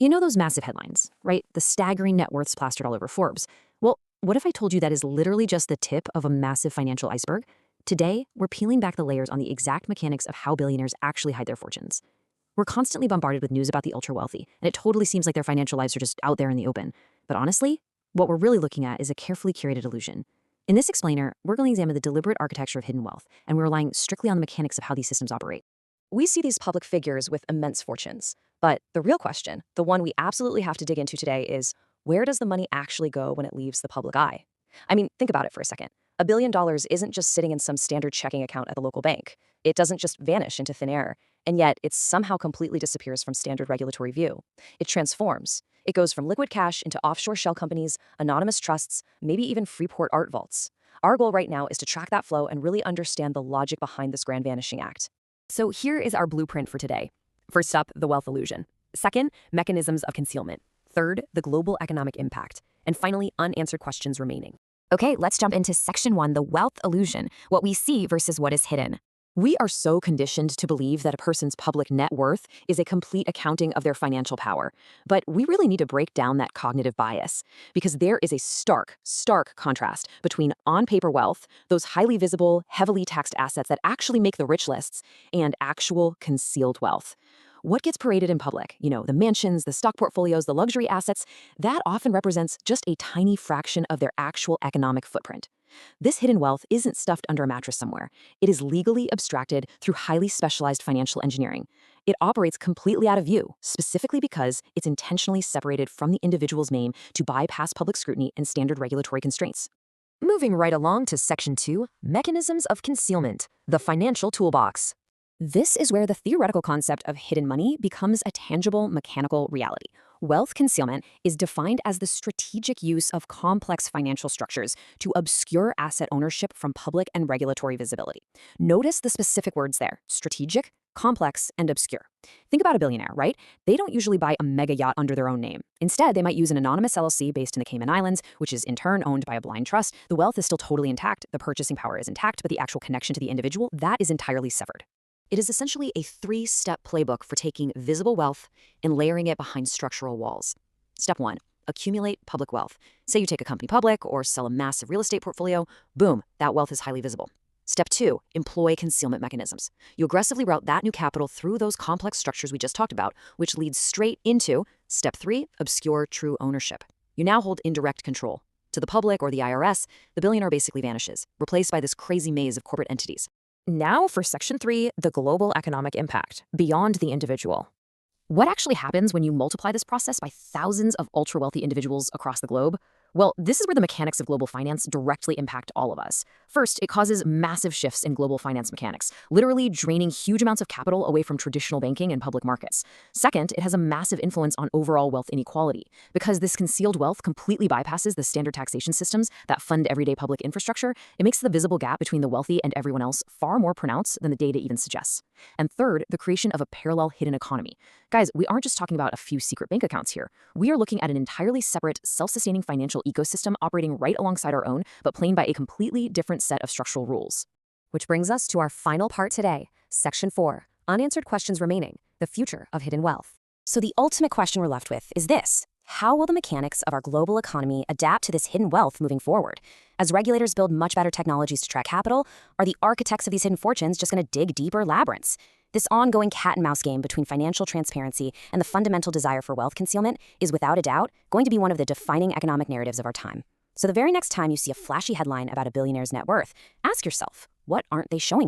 You know those massive headlines, right? The staggering net worths plastered all over Forbes. Well, what if I told you that is literally just the tip of a massive financial iceberg? Today, we're peeling back the layers on the exact mechanics of how billionaires actually hide their fortunes. We're constantly bombarded with news about the ultra-wealthy, and it totally seems like their financial lives are just out there in the open. But honestly, what we're really looking at is a carefully curated illusion. In this explainer, we're going to examine the deliberate architecture of hidden wealth, and we're relying strictly on the mechanics of how these systems operate. We see these public figures with immense fortunes. But the real question, the one we absolutely have to dig into today, is where does the money actually go when it leaves the public eye? I mean, think about it for a second. $1 billion isn't just sitting in some standard checking account at the local bank. It doesn't just vanish into thin air, and yet it somehow completely disappears from standard regulatory view. It transforms. It goes from liquid cash into offshore shell companies, anonymous trusts, maybe even Freeport art vaults. Our goal right now is to track that flow and really understand the logic behind this grand vanishing act. So here is our blueprint for today. First up, the wealth illusion. Second, mechanisms of concealment. Third, the global economic impact. And finally, unanswered questions remaining. Okay, let's jump into section 1, the wealth illusion, what we see versus what is hidden. We are so conditioned to believe that a person's public net worth is a complete accounting of their financial power. But we really need to break down that cognitive bias, because there is a stark contrast between on-paper wealth, those highly visible, heavily taxed assets that actually make the rich lists, and actual concealed wealth. What gets paraded in public, the mansions, the stock portfolios, the luxury assets, that often represents just a tiny fraction of their actual economic footprint. This hidden wealth isn't stuffed under a mattress somewhere. It is legally abstracted through highly specialized financial engineering. It operates completely out of view, specifically because it's intentionally separated from the individual's name to bypass public scrutiny and standard regulatory constraints. Moving right along to section 2, mechanisms of concealment, the financial toolbox. This is where the theoretical concept of hidden money becomes a tangible, mechanical reality. Wealth concealment is defined as the strategic use of complex financial structures to obscure asset ownership from public and regulatory visibility. Notice the specific words there: strategic, complex, and obscure. Think about a billionaire, right? They don't usually buy a mega yacht under their own name. Instead, they might use an anonymous LLC based in the Cayman Islands, which is in turn owned by a blind trust. The wealth is still totally intact, the purchasing power is intact, but the actual connection to the individual, that is entirely severed. It is essentially a 3-step playbook for taking visible wealth and layering it behind structural walls. Step 1, accumulate public wealth. Say you take a company public or sell a massive real estate portfolio, boom, that wealth is highly visible. Step 2, employ concealment mechanisms. You aggressively route that new capital through those complex structures we just talked about, which leads straight into Step 3, obscure true ownership. You now hold indirect control. To the public or the IRS, the billionaire basically vanishes, replaced by this crazy maze of corporate entities. Now for section 3, the global economic impact, beyond the individual. What actually happens when you multiply this process by thousands of ultra-wealthy individuals across the globe? Well, this is where the mechanics of global finance directly impact all of us. First, it causes massive shifts in global finance mechanics, literally draining huge amounts of capital away from traditional banking and public markets. Second, it has a massive influence on overall wealth inequality, because this concealed wealth completely bypasses the standard taxation systems that fund everyday public infrastructure. It makes the visible gap between the wealthy and everyone else far more pronounced than the data even suggests. And third, the creation of a parallel hidden economy. Guys, we aren't just talking about a few secret bank accounts here. We are looking at an entirely separate, self-sustaining financial ecosystem operating right alongside our own, but playing by a completely different set of structural rules. Which brings us to our final part today, section 4, unanswered questions remaining, the future of hidden wealth. So the ultimate question we're left with is this: how will the mechanics of our global economy adapt to this hidden wealth moving forward? As regulators build much better technologies to track capital, are the architects of these hidden fortunes just going to dig deeper labyrinths? This ongoing cat-and-mouse game between financial transparency and the fundamental desire for wealth concealment is without a doubt going to be one of the defining economic narratives of our time. So the very next time you see a flashy headline about a billionaire's net worth, ask yourself, what aren't they showing you?